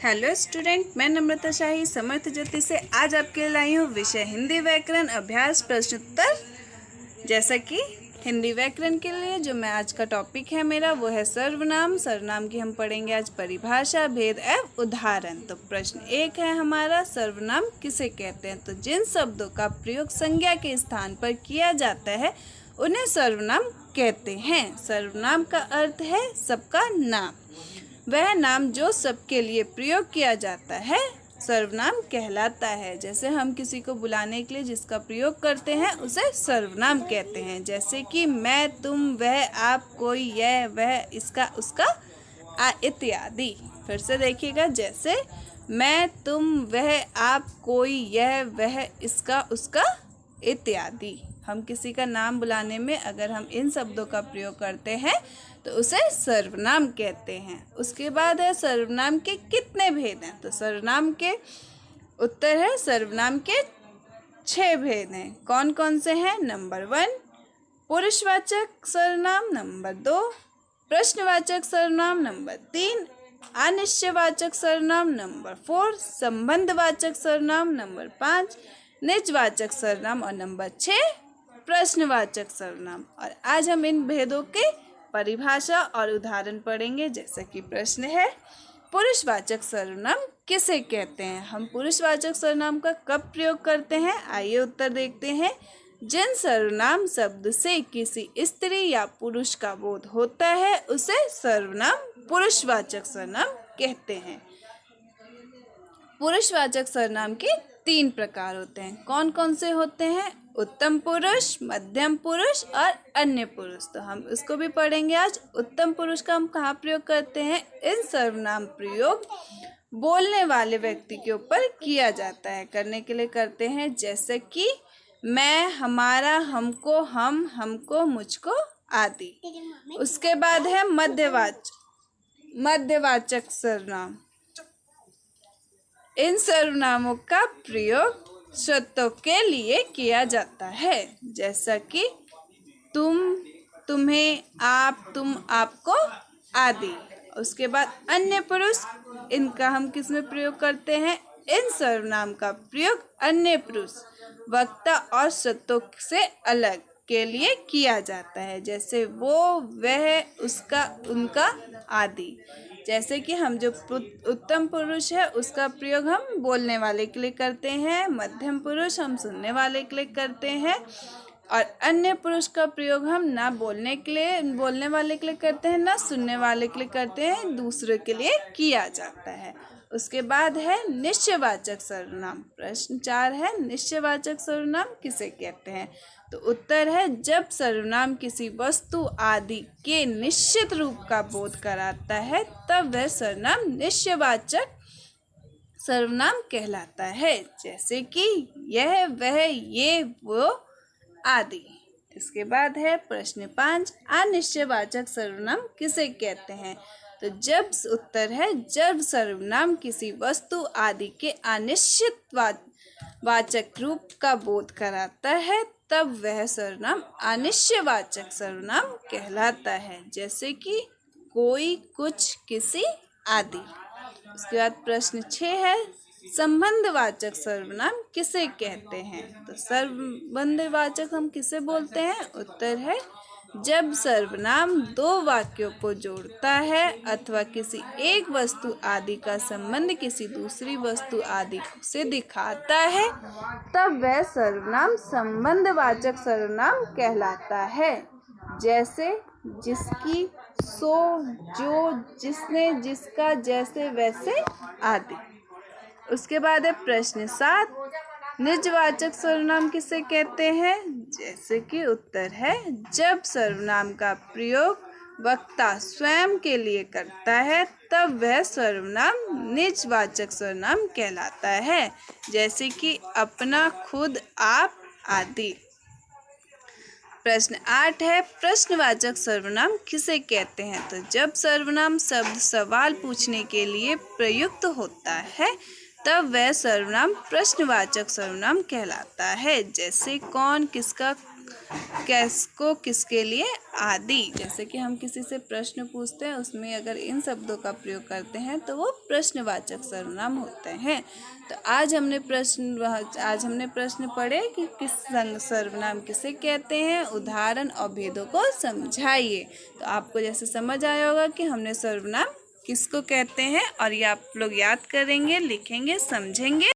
Hello student, मैं नम्रता शाही समर्थ ज्योति से आज आपके लिए लाई हूँ विषय हिंदी व्याकरण अभ्यास प्रश्नोत्तर। जैसा कि हिंदी व्याकरण के लिए जो मैं आज का टॉपिक है मेरा वो है सर्वनाम। सर्वनाम की हम पढ़ेंगे आज परिभाषा, भेद एवं उदाहरण। तो प्रश्न 1 है हमारा, सर्वनाम किसे कहते हैं? तो जिन शब्दों का प्रयोग संज्ञा के स्थान पर किया जाता है उन्हें सर्वनाम कहते हैं। सर्वनाम का अर्थ है सबका नाम। वह नाम जो सबके लिए प्रयोग किया जाता है सर्वनाम कहलाता है। जैसे हम किसी को बुलाने के लिए जिसका प्रयोग करते हैं उसे सर्वनाम कहते हैं। जैसे कि मैं, तुम, वह, आप, कोई, यह, वह, इसका, उसका इत्यादि। फिर से देखिएगा, जैसे मैं, तुम, वह, आप, कोई, यह, वह, इसका, उसका इत्यादि। हम किसी का नाम बुलाने में अगर हम इन शब्दों का प्रयोग करते हैं तो उसे सर्वनाम कहते हैं। उसके बाद है सर्वनाम के कितने भेद हैं? तो सर्वनाम के उत्तर है सर्वनाम के 6 भेद हैं। कौन कौन से हैं? नंबर 1 पुरुषवाचक सर्वनाम, नंबर 2 प्रश्नवाचक सर्वनाम, नंबर 3 अनिश्चयवाचक सर्वनाम, नंबर 4 संबंधवाचक सर्वनाम, नंबर 5 निजवाचक सर्वनाम और नंबर 6 प्रश्नवाचक सर्वनाम। और आज हम इन भेदों के परिभाषा और उदाहरण पढ़ेंगे। जैसे कि प्रश्न है, पुरुषवाचक सर्वनाम किसे कहते हैं? हम पुरुषवाचक सर्वनाम का कब प्रयोग करते हैं? आइए उत्तर देखते हैं। जिन सर्वनाम शब्द से किसी स्त्री या पुरुष का बोध होता है उसे सर्वनाम पुरुषवाचक सर्वनाम कहते हैं। पुरुषवाचक सर्वनाम के 3 प्रकार होते हैं। कौन कौन से होते हैं? उत्तम पुरुष, मध्यम पुरुष और अन्य पुरुष। तो हम इसको भी पढ़ेंगे आज। उत्तम पुरुष का हम कहाँ प्रयोग करते हैं? इन सर्वनाम प्रयोग बोलने वाले व्यक्ति के ऊपर किया जाता है, करने के लिए करते हैं। जैसे कि मैं, हमारा, हमको, हम, हमको, मुझको आदि। उसके बाद है मध्यवाचक सर्वनाम। इन सर्वनामों का प्रयोग शर्तों के लिए किया जाता है। जैसा कि तुम, तुम्हें, आप, तुम, आपको आदि। उसके बाद अन्य पुरुष, इनका हम किस में प्रयोग करते हैं? इन सर्वनाम का प्रयोग अन्य पुरुष वक्ता और शर्तों से अलग के लिए किया जाता है। जैसे वो, वह, उसका, उनका आदि। जैसे कि हम जो उत्तम पुरुष है उसका प्रयोग हम बोलने वाले के लिए करते हैं, मध्यम पुरुष हम सुनने वाले के लिए करते हैं और अन्य पुरुष का प्रयोग हम ना बोलने वाले के लिए करते हैं, ना सुनने वाले के लिए करते हैं, दूसरे के लिए किया जाता है। उसके बाद है निश्चयवाचक सर्वनाम। प्रश्न 4 है, निश्चयवाचक सर्वनाम किसे कहते हैं? तो उत्तर है जब सर्वनाम किसी वस्तु आदि के निश्चित रूप का बोध कराता है तब वह सर्वनाम निश्चयवाचक सर्वनाम कहलाता है। जैसे कि यह, वह, ये, वो आदि। इसके बाद है प्रश्न 5, अनिश्चयवाचक सर्वनाम किसे कहते हैं? तो उत्तर है जब सर्वनाम किसी वस्तु आदि के अनिश्चित वाचक रूप का बोध कराता है तब वह सर्वनाम अनिश्चयवाचक सर्वनाम कहलाता है। जैसे कि कोई, कुछ, किसी आदि। उसके बाद प्रश्न 6 है, संबंधवाचक सर्वनाम किसे कहते हैं? तो संबंधवाचक हम किसे बोलते हैं? उत्तर है जब सर्वनाम 2 वाक्यों को जोड़ता है अथवा किसी एक वस्तु आदि का संबंध किसी दूसरी वस्तु आदि से दिखाता है तब वह सर्वनाम संबंधवाचक सर्वनाम कहलाता है। जैसे जिसकी, सो, जो, जिसने, जिसका, जैसे, वैसे आदि। उसके बाद है प्रश्न 7, निजवाचक सर्वनाम किसे कहते हैं? जैसे कि उत्तर है जब सर्वनाम का प्रयोग वक्ता स्वयं के लिए करता है तब वह सर्वनाम निजवाचक सर्वनाम कहलाता है। जैसे कि अपना, खुद, आप आदि। प्रश्न 8 है, प्रश्नवाचक सर्वनाम किसे कहते हैं? तो जब सर्वनाम शब्द सवाल पूछने के लिए प्रयुक्त होता है तब वह सर्वनाम प्रश्नवाचक सर्वनाम कहलाता है। जैसे कौन, किसका, किसको, किसके लिए, आदि। जैसे कि हम किसी से प्रश्न पूछते हैं, उसमें अगर इन शब्दों का प्रयोग करते हैं तो वो प्रश्नवाचक सर्वनाम होते हैं। तो आज हमने प्रश्न पढ़े कि किस सर्वनाम किसे कहते हैं, उदाहरण और भेदों को समझाइए। तो आपको जैसे समझ आया होगा कि हमने सर्वनाम किसको कहते हैं, और ये आप लोग याद करेंगे, लिखेंगे, समझेंगे।